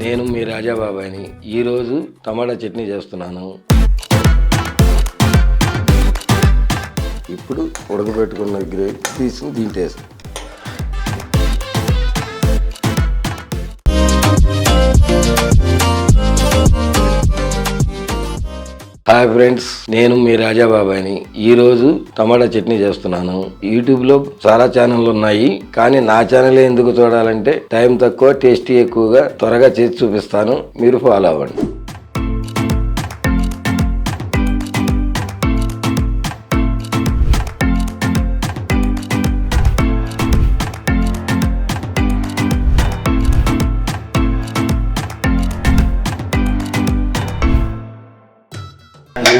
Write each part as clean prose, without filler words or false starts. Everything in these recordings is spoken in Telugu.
నేను మీ రాజాబాబాయిని. ఈరోజు టమాటా చట్నీ చేస్తున్నాను. ఇప్పుడు ఉడకబెట్టుకున్న గ్రేవీ తీసి దీంట్లో వేస్తాను. హాయ్ ఫ్రెండ్స్, నేను మీ రాజాబాబాయిని. ఈరోజు టమాటా చట్నీ చేస్తున్నాను. యూట్యూబ్లో చాలా ఛానళ్ళు ఉన్నాయి, కానీ నా ఛానల్ ఎందుకు చూడాలంటే టైం తక్కువ, టేస్టీ ఎక్కువగా, త్వరగా చేసి చూపిస్తాను. మీరు ఫాలో అవ్వండి.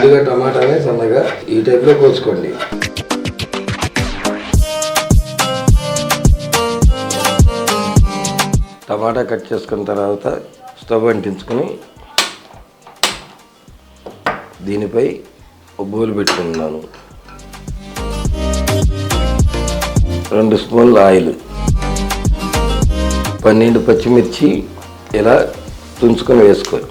ముందుగా టమాటాని సన్నగా ఈ టైప్లో కోసుకోండి. టమాటా కట్ చేసుకున్న తర్వాత స్టవ్ అంటించుకొని దీనిపై బౌల్ పెట్టుకున్నాను. 2 స్పూన్ల ఆయిల్, 12 పచ్చిమిర్చి ఇలా తుంచుకొని వేసుకోవాలి.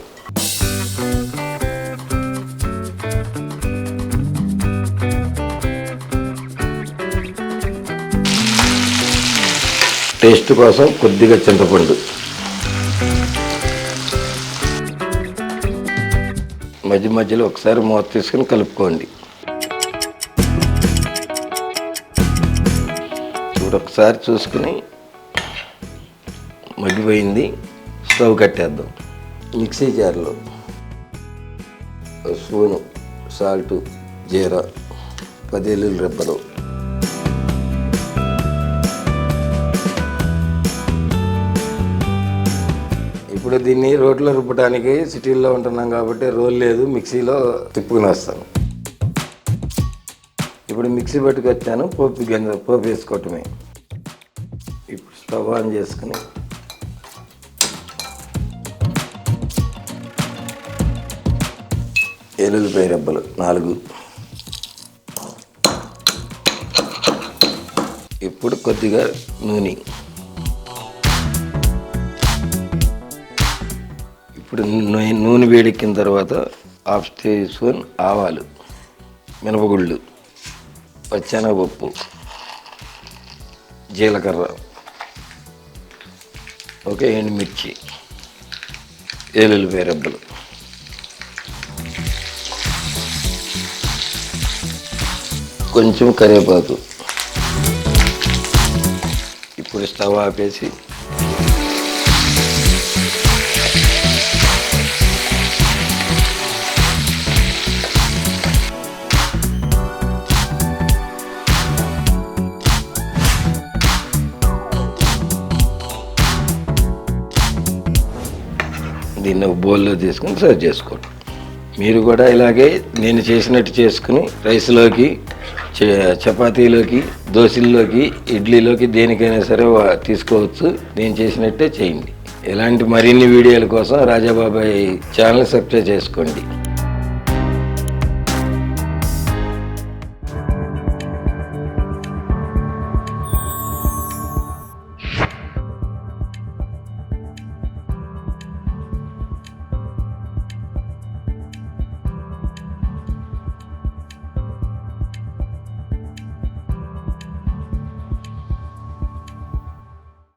టేస్ట్ కోసం కొద్దిగా చింతపండు, మధ్య మధ్యలో ఒకసారి మూత తీసుకుని కలుపుకోండి. ఇప్పుడు ఒకసారి చూసుకుని మగ్గిపోయింది, స్టవ్ కట్టేద్దాం. మిక్సీ జార్లో స్పూను సాల్టు, జీరా, 10 వెల్లుల్లి రెబ్బలు, ఇప్పుడు దీన్ని రోట్లో రుబ్బడానికి సిటీల్లో ఉంటున్నాం కాబట్టి రోల్ లేదు, మిక్సీలో తిప్పుకుని వస్తాను. ఇప్పుడు మిక్సీ పట్టుకొచ్చాను, పోపు వేసుకోవటమే. ఇప్పుడు స్టవ్ ఆన్ చేసుకుని ఎల్లుల్లిపాయ రెబ్బలు 4, ఇప్పుడు కొద్దిగా నూనె, ఇప్పుడు నూనె వేడెక్కిన తర్వాత 1/2 టీ స్పూన్ ఆవాలు, మినపగుళ్ళు, పచ్చెనగపప్పు, జీలకర్ర, ఎండుమిర్చి, ఎల్లుల్లిపాయ రెబ్బలు, కొంచెం కరివేపాకు. ఇప్పుడు స్టవ్ ఆపేసి దీన్ని బౌల్లో తీసుకుని సర్వ్ చేసుకోండి. మీరు కూడా ఇలాగే నేను చేసినట్టు చేసుకుని రైస్లోకి, చపాతీలోకి, దోశల్లోకి, ఇడ్లీలోకి దేనికైనా సరే తీసుకోవచ్చు. నేను చేసినట్టే చేయండి. ఇలాంటి మరిన్ని వీడియోల కోసం రాజాబాబాయ్ ఛానల్ సబ్స్క్రైబ్ చేసుకోండి.